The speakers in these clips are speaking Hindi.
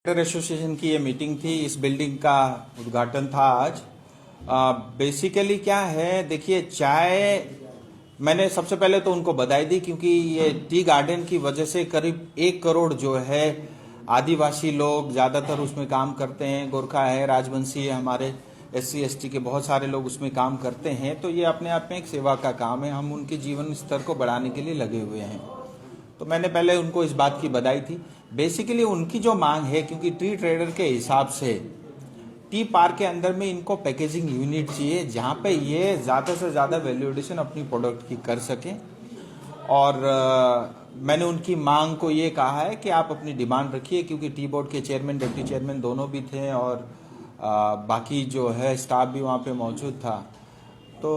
ट्रेडर एसोसिएशन की ये मीटिंग थी, इस बिल्डिंग का उद्घाटन था आज। बेसिकली क्या है, देखिए चाय, मैंने सबसे पहले तो उनको बधाई दी क्योंकि ये टी गार्डन की वजह से करीब 1 करोड़ जो है आदिवासी लोग ज़्यादातर उसमें काम करते हैं, गोरखा है, राजवंशी है, हमारे SC ST के बहुत सारे लोग उसमें काम करते हैं। तो ये अपने आप में एक सेवा का काम है, हम उनके जीवन स्तर को बढ़ाने के लिए लगे हुए हैं। तो मैंने पहले उनको इस बात की बधाई थी। बेसिकली उनकी जो मांग है, क्योंकि टी ट्रेडर के हिसाब से टी पार्क के अंदर में इनको पैकेजिंग यूनिट चाहिए जहाँ पे ये ज़्यादा से ज़्यादा वैल्यू एडिशन अपनी प्रोडक्ट की कर सकें। और मैंने उनकी मांग को ये कहा है कि आप अपनी डिमांड रखिए, क्योंकि टी बोर्ड के चेयरमैन डिप्टी चेयरमैन दोनों भी थे और बाकी जो है स्टाफ भी वहाँ पे मौजूद था। तो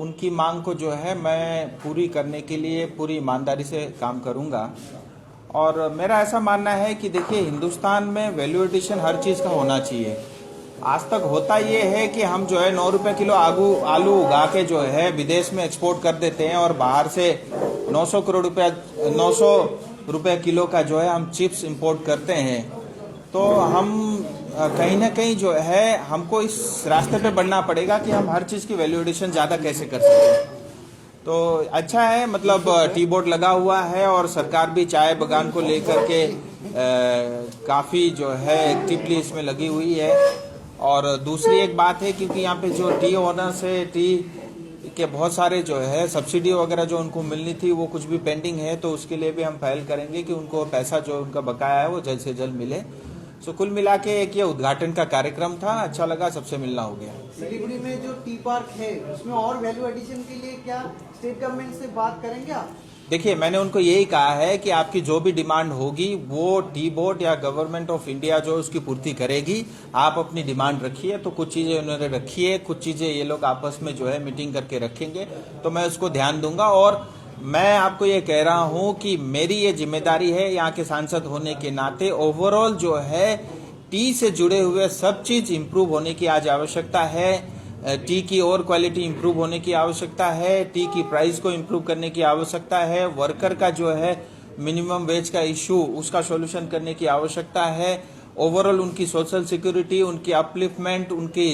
उनकी मांग को जो है मैं पूरी करने के लिए पूरी ईमानदारी से काम करूँगा। और मेरा ऐसा मानना है कि देखिए, हिंदुस्तान में वैल्यू एडिशन हर चीज़ का होना चाहिए। आज तक होता ये है कि हम जो है 9 रुपए किलो आलू उगा के जो है विदेश में एक्सपोर्ट कर देते हैं और बाहर से 900 रुपए किलो का जो है हम चिप्स इंपोर्ट करते हैं। तो हम कहीं ना कहीं जो है हमको इस रास्ते पे बढ़ना पड़ेगा कि हम हर चीज़ की वैल्यू एडिशन ज़्यादा कैसे कर सकें। तो अच्छा है, मतलब टी बोर्ड लगा हुआ है और सरकार भी चाय बागान को लेकर के काफ़ी जो है एक्टिवली इसमें लगी हुई है। और दूसरी एक बात है, क्योंकि यहाँ पे जो टी ओनर्स है, टी के बहुत सारे जो है सब्सिडी वगैरह जो उनको मिलनी थी वो कुछ भी पेंडिंग है, तो उसके लिए भी हम पहल करेंगे कि उनको पैसा जो उनका बकाया है वो जल्द से जल्द मिले। सो कुल मिला के एक ये उद्घाटन का कार्यक्रम था, अच्छा लगा, सबसे मिलना हो गया। सिलीगुड़ी में जो टी पार्क है उसमें और वैल्यू एडिशन के लिए क्या स्टेट गवर्नमेंट से बात करेंगे आप? देखिए, मैंने उनको यही कहा है कि आपकी जो भी डिमांड होगी वो टी बोर्ड या गवर्नमेंट ऑफ इंडिया जो उसकी पूर्ति करेगी। आप अपनी डिमांड रखिए। तो कुछ चीजें उन्होंने रखी है, कुछ चीजें ये लोग आपस में जो है मीटिंग करके रखेंगे, तो मैं उसको ध्यान दूंगा। और मैं आपको ये कह रहा हूं कि मेरी ये जिम्मेदारी है यहाँ के सांसद होने के नाते, ओवरऑल जो है टी से जुड़े हुए सब चीज इंप्रूव होने की आज आवश्यकता है। टी की और क्वालिटी इंप्रूव होने की आवश्यकता है, टी की प्राइस को इंप्रूव करने की आवश्यकता है, वर्कर का जो है मिनिमम वेज का इशू उसका सॉल्यूशन करने की आवश्यकता है, ओवरऑल उनकी सोशल सिक्योरिटी, उनकी अपलिफ्टमेंट, उनकी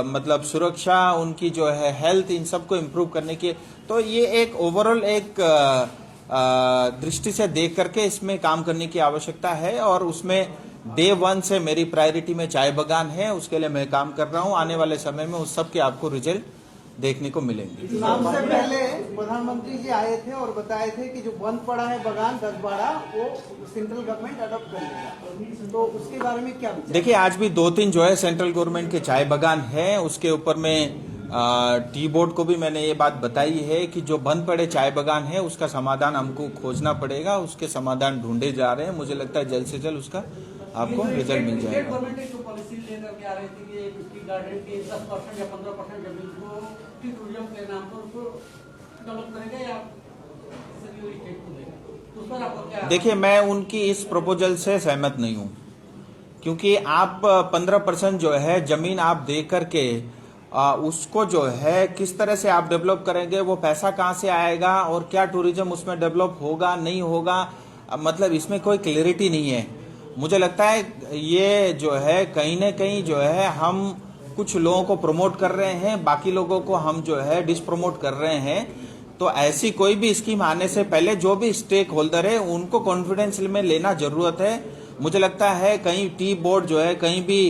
मतलब सुरक्षा, उनकी जो है हेल्थ, इन सबको इंप्रूव करने की। तो ये एक ओवरऑल एक दृष्टि से देख करके इसमें काम करने की आवश्यकता है। और उसमें डे 1 से मेरी प्रायोरिटी में चाय बागान है, उसके लिए मैं काम कर रहा हूं। आने वाले समय में उस सब के आपको रिजल्ट देखने को मिलेंगे। चुनाव से पहले प्रधानमंत्री जी आए थे और बताए थे कि जो बंद पड़ा है बागान 10-12 वो सेंट्रल गवर्नमेंट अडॉप्ट कर लेगा, तो उसके बारे में क्या विचार? देखिए, आज भी 2-3 जो है सेंट्रल गवर्नमेंट के चाय बागान है, उसके ऊपर में टी बोर्ड को भी मैंने ये बात बताई है कि जो बंद पड़े चाय बागान है उसका समाधान हमको खोजना पड़ेगा, उसके समाधान ढूंढे जा रहे हैं। मुझे लगता है जल्द से जल्द उसका आपको रिजल्ट मिल जाएगा। गवर्नमेंट एक पॉलिसी लेकर के आ रही थी कि टी गार्डन के 10% या 15% जमीन को टी टूरिज्म के नाम पर उसको डेवलप करेगा या स्टेट को देगा, तो उस पर आपको क्या? देखिए, मैं उनकी इस प्रपोजल से सहमत नहीं हूं, क्योंकि आप 15% जो है जमीन आप दे करके उसको जो है किस तरह से आप डेवलप करेंगे, वो पैसा कहाँ से आएगा और क्या टूरिज्म उसमें डेवलप होगा नहीं होगा, मतलब इसमें कोई क्लैरिटी नहीं है। मुझे लगता है ये जो है कहीं ना कहीं जो है हम कुछ लोगों को प्रमोट कर रहे हैं, बाकी लोगों को हम जो है डिसप्रमोट कर रहे हैं। तो ऐसी कोई भी स्कीम आने से पहले जो भी स्टेक होल्डर है उनको कॉन्फिडेंस में लेना जरूरत है। मुझे लगता है कहीं टी बोर्ड जो है कहीं भी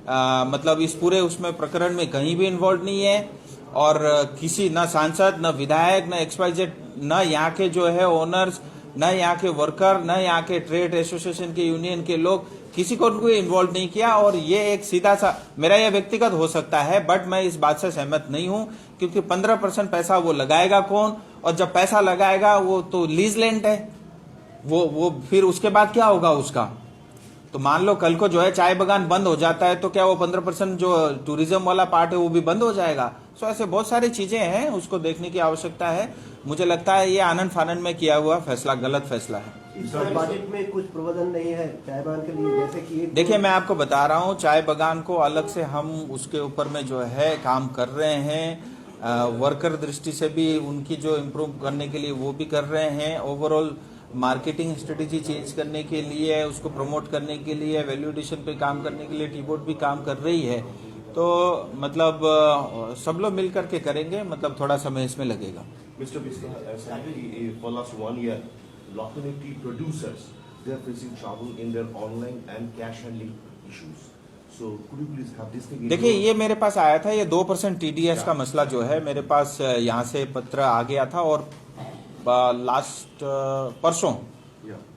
मतलब इस पूरे उसमें प्रकरण में कहीं भी इन्वॉल्व नहीं है, और किसी न सांसद, न विधायक, न XYZ, न यहाँ के जो है ओनर्स, न यहाँ के वर्कर, न यहाँ के ट्रेड एसोसिएशन के यूनियन के लोग, किसी को उनको इन्वॉल्व नहीं किया। और ये एक सीधा सा मेरा यह व्यक्तिगत हो सकता है, बट मैं इस बात से सहमत नहीं हूं, क्योंकि 15% पैसा वो लगाएगा कौन, और जब पैसा लगाएगा वो तो लीज लैंड है, वो फिर उसके बाद क्या होगा उसका। तो मान लो कल को जो है चाय बागान बंद हो जाता है, तो क्या वो 15% जो टूरिज्म वाला पार्ट है वो भी बंद हो जाएगा? सो ऐसे बहुत सारी चीजें हैं, उसको देखने की आवश्यकता है। मुझे लगता है ये आनंद फानंद में किया हुआ फैसला गलत फैसला है। इस बजट में कुछ प्रबंधन नहीं है चाय बागान के लिए, जैसे कि देखिए, मैं आपको बता रहा हूँ, चाय बागान को अलग से हम उसके ऊपर में जो है काम कर रहे हैं। वर्कर दृष्टि से भी उनकी जो इम्प्रूव करने के लिए वो भी कर रहे हैं। ओवरऑल मार्केटिंग स्ट्रेटेजी चेंज करने के लिए, उसको प्रमोट करने के लिए, वैल्यू एडिशन पे काम करने के लिए टी बोर्ड भी काम कर रही है। तो मतलब सब लोग मिल करके करेंगे, मतलब थोड़ा समय इसमें लगेगा। Mr. Biswa, for last 1 year, Lockheed tea producers, they are facing trouble in their online and cash handling issues. So could you please have this thing? देखिए, ये मेरे पास आया था, ये 2% TDS का मसला जो है मेरे पास यहाँ से पत्र आ गया था, और लास्ट परसों,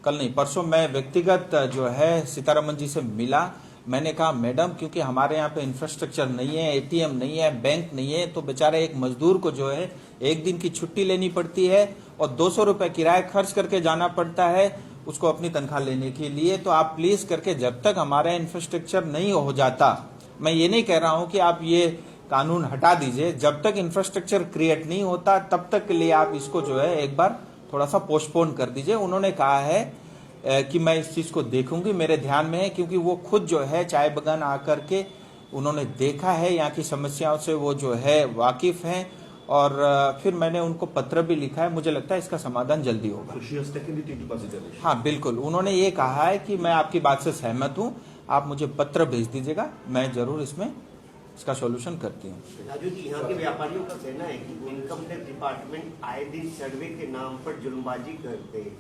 कल नहीं परसों, मैं व्यक्तिगत जो है सीतारमन जी से मिला। मैंने कहा मैडम, क्योंकि हमारे यहाँ पे इंफ्रास्ट्रक्चर नहीं है, ATM नहीं है, बैंक नहीं है, तो बेचारा एक मजदूर को जो है एक दिन की छुट्टी लेनी पड़ती है और 200 रुपए किराया खर्च करके जाना पड़ता है उसको अपनी तनख्वाह लेने के लिए। तो आप प्लीज करके, जब तक हमारा इंफ्रास्ट्रक्चर नहीं हो जाता, मैं ये नहीं कह रहा हूं कि आप ये कानून हटा दीजिए, जब तक इंफ्रास्ट्रक्चर क्रिएट नहीं होता तब तक के लिए आप इसको जो है एक बार थोड़ा सा पोस्टपोन कर दीजिए। उन्होंने कहा है कि मैं इस चीज को देखूंगी, मेरे ध्यान में है, क्योंकि वो खुद जो है चाय बगान आकर के उन्होंने देखा है, यहाँ की समस्याओं से वो जो है वाकिफ हैं, और फिर मैंने उनको पत्र भी लिखा है। मुझे लगता है इसका समाधान जल्दी होगा। So she has taken it into consideration. हाँ बिल्कुल, उन्होंने ये कहा है कि मैं आपकी बात से सहमत हूँ, आप मुझे पत्र भेज दीजिएगा, मैं जरूर इसमें इसका सॉल्यूशन करती हूँ। राजू जी, यहाँ के व्यापारियों का कहना है कि इनकम टैक्स डिपार्टमेंट आए दिन सर्वे के नाम पर जुल्मबाजी करते,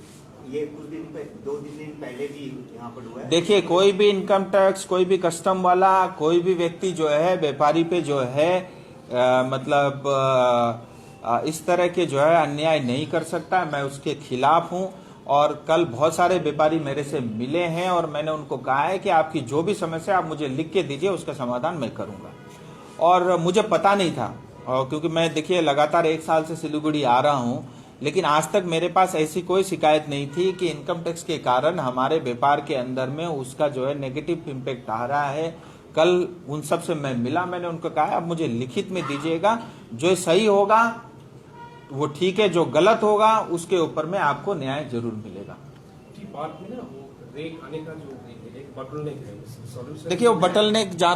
ये कुछ दिन 2 दिन पहले भी यहाँ पर हुआ है। देखिए, कोई भी इनकम टैक्स, कोई भी कस्टम वाला, कोई भी व्यक्ति जो है व्यापारी पे जो है मतलब इस तरह के जो है अन्याय नहीं कर सकता। मैं उसके खिलाफ हूं, और कल बहुत सारे व्यापारी मेरे से मिले हैं और मैंने उनको कहा है कि आपकी जो भी समस्या आप मुझे लिख के दीजिए, उसका समाधान मैं करूंगा। और मुझे पता नहीं था, क्योंकि मैं देखिए लगातार 1 साल से सिलीगुड़ी आ रहा हूं, लेकिन आज तक मेरे पास ऐसी कोई शिकायत नहीं थी कि इनकम टैक्स के कारण हमारे व्यापार के अंदर में उसका जो है नेगेटिव इम्पैक्ट आ रहा है। कल उन सब से मैं मिला, मैंने उनको कहा अब मुझे लिखित में दीजिएगा, जो सही होगा वो ठीक है, जो गलत होगा उसके ऊपर में आपको न्याय जरूर मिलेगा। पार्क में ना वो रेक आने का जो एक बोटलनेक है, सॉल्यूशन देखिए, वो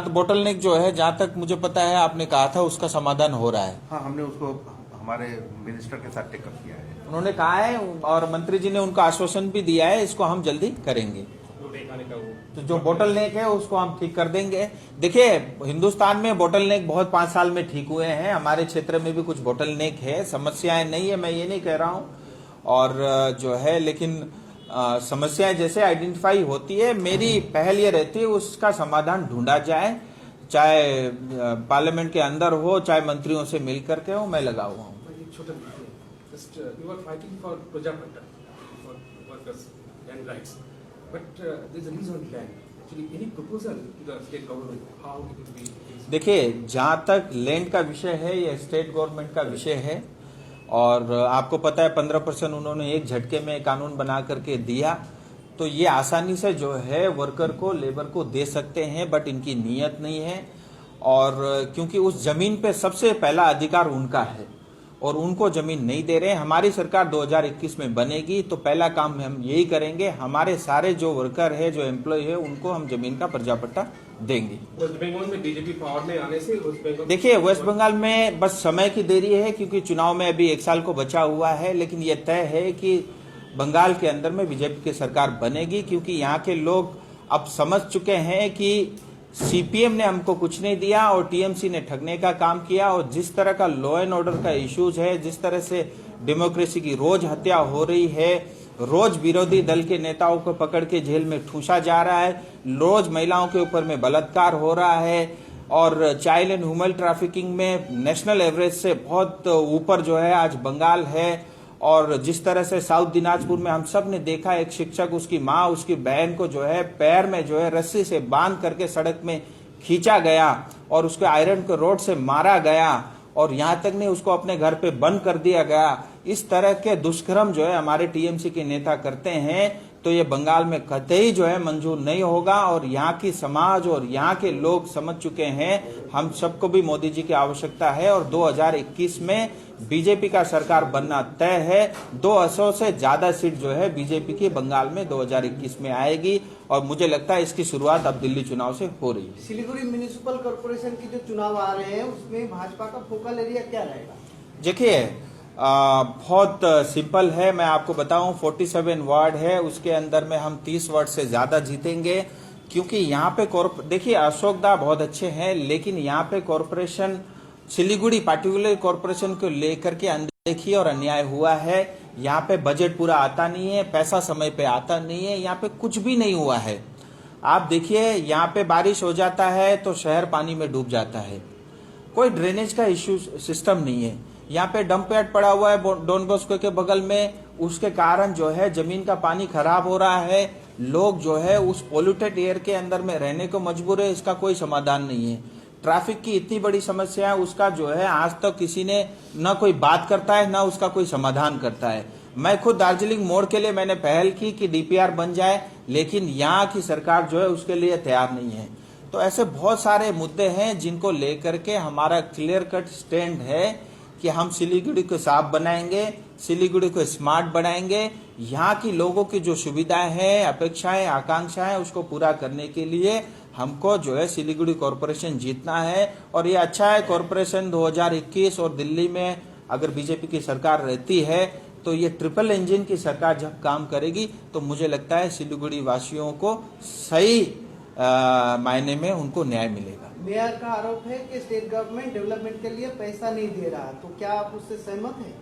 बोटलनेक जो है, जहाँ तक मुझे पता है आपने कहा था उसका समाधान हो रहा है। हाँ, हमने उसको हमारे मिनिस्टर के साथ टेकअप किया है। उन्होंने कहा है और मंत्री जी ने उनको आश्वासन भी दिया है, इसको हम जल्दी करेंगे। रेक आने का वो तो जो बोटलनेक है उसको हम ठीक कर देंगे। देखिए, हिंदुस्तान में बोटलनेक बहुत 5 साल में ठीक हुए हैं, हमारे क्षेत्र में भी कुछ बोटलनेक है, समस्याएं नहीं है, मैं ये नहीं कह रहा हूं। और जो है, लेकिन समस्याएं जैसे आइडेंटिफाई होती है, मेरी पहल ये रहती है उसका समाधान ढूंढा जाए, चाहे पार्लियामेंट के अंदर हो, चाहे मंत्रियों से मिल करके हो, मैं लगा हुआ हूँ। छोटा just you are fighting for प्रजापट्टा for workers land rights, but there is a reason land actually any proposal to the state government how it will be. देखिए, जहां तक लैंड का विषय है, ये स्टेट गवर्नमेंट का विषय है, और आपको पता है 15% उन्होंने एक झटके में कानून बना करके दिया, तो ये आसानी से जो है वर्कर को, लेबर को दे सकते हैं, बट इनकी नीयत नहीं है। और क्योंकि उस जमीन पे सबसे पहला अधिकार उनका है और उनको जमीन नहीं दे रहे। हमारी सरकार 2021 में बनेगी तो पहला काम हम यही करेंगे, हमारे सारे जो वर्कर है, जो एम्प्लॉय है, उनको हम जमीन का पर्जापट्टा देंगे। वेस्ट बंगाल में बीजेपी पावर में आने से देखिए, वेस्ट बंगाल में बस समय की देरी है, क्योंकि चुनाव में अभी 1 साल को बचा हुआ है, लेकिन ये तय है कि बंगाल के अंदर में बीजेपी की सरकार बनेगी, क्योंकि यहाँ के लोग अब समझ चुके हैं कि सीपीएम ने हमको कुछ नहीं दिया और टीएमसी ने ठगने का काम किया, और जिस तरह का लॉ एंड ऑर्डर का इश्यूज है, जिस तरह से डेमोक्रेसी की रोज हत्या हो रही है, रोज विरोधी दल के नेताओं को पकड़ के जेल में ठूसा जा रहा है, रोज महिलाओं के ऊपर में बलात्कार हो रहा है, और चाइल्ड एंड ह्यूमन ट्रैफिकिंग में नेशनल एवरेज से बहुत ऊपर जो है आज बंगाल है। और जिस तरह से साउथ दिनाजपुर में हम सब ने देखा, एक शिक्षक, उसकी माँ, उसकी बहन को जो है पैर में जो है रस्सी से बांध करके सड़क में खींचा गया और उसको आयरन के रोड से मारा गया, और यहाँ तक नहीं उसको अपने घर पे बंद कर दिया गया। इस तरह के दुष्कर्म जो है हमारे टीएमसी के नेता करते हैं, तो ये बंगाल में कतई जो है मंजूर नहीं होगा। और यहाँ की समाज और यहाँ के लोग समझ चुके हैं, हम सबको भी मोदी जी की आवश्यकता है, और 2021 में बीजेपी का सरकार बनना तय है। 200 से ज्यादा सीट जो है बीजेपी की बंगाल में 2021 में आएगी, और मुझे लगता है इसकी शुरुआत अब दिल्ली चुनाव से हो रही है। सिलीगुड़ी म्युनिसिपल कॉर्पोरेशन की जो चुनाव आ रहे हैं, उसमें भाजपा का फोकल एरिया क्या रहेगा? देखिए, बहुत सिंपल है। मैं आपको बताऊं 47 वार्ड है, उसके अंदर में हम 30 वार्ड से ज्यादा जीतेंगे, क्योंकि यहाँ पे देखिए अशोक दा बहुत अच्छे हैं, लेकिन यहाँ पे कॉरपोरेशन सिलीगुड़ी पार्टिकुलर कॉरपोरेशन को लेकर के अनदेखी और अन्याय हुआ है। यहाँ पे बजट पूरा आता नहीं है, पैसा समय पे आता नहीं है, यहाँ पे कुछ भी नहीं हुआ है। आप देखिए यहाँ पे बारिश हो जाता है तो शहर पानी में डूब जाता है, कोई ड्रेनेज का इश्यू सिस्टम नहीं है। यहाँ पे डंप यार्ड पड़ा हुआ है डॉन बॉस्को के बगल में, उसके कारण जो है जमीन का पानी खराब हो रहा है, लोग जो है उस पोल्यूटेड एयर के अंदर में रहने को मजबूर है, इसका कोई समाधान नहीं है। ट्रैफिक की इतनी बड़ी समस्या है, उसका जो है आज तक किसी ने न कोई बात करता है, न उसका कोई समाधान करता है। मैं खुद दार्जिलिंग मोड़ के लिए मैंने पहल की कि डीपीआर बन जाए, लेकिन यहाँ की सरकार जो है उसके लिए तैयार नहीं है। तो ऐसे बहुत सारे मुद्दे हैं जिनको लेकर के हमारा क्लियर कट स्टैंड है कि हम सिलीगुड़ी को साफ बनाएंगे, सिलीगुड़ी को स्मार्ट बनाएंगे। यहाँ की लोगों की जो सुविधाएं हैं, अपेक्षाएं, आकांक्षाएं, उसको पूरा करने के लिए हमको जो है सिलीगुड़ी कॉरपोरेशन जीतना है। और ये अच्छा है, कॉरपोरेशन 2021 और दिल्ली में अगर बीजेपी की सरकार रहती है तो ये ट्रिपल इंजन की सरकार जब काम करेगी तो मुझे लगता है सिलीगुड़ी वासियों को सही मायने में उनको न्याय मिलेगा। मेयर का आरोप है कि स्टेट गवर्नमेंट डेवलपमेंट के लिए पैसा नहीं दे रहा, तो क्या आप उससे सहमत हैं?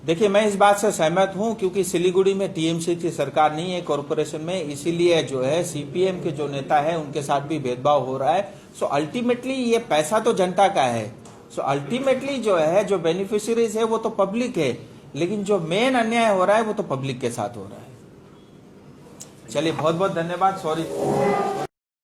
देखिए, मैं इस बात से सहमत हूं, क्योंकि सिलीगुड़ी में टीएमसी की सरकार नहीं है कॉरपोरेशन में, इसीलिए जो है सीपीएम के जो नेता है उनके साथ भी भेदभाव हो रहा है। सो अल्टीमेटली ये पैसा तो जनता का है, सो अल्टीमेटली जो है जो बेनिफिशियरीज है वो तो पब्लिक है, लेकिन जो मेन अन्याय हो रहा है वो तो पब्लिक के साथ हो रहा है। चलिए, बहुत बहुत धन्यवाद। सॉरी।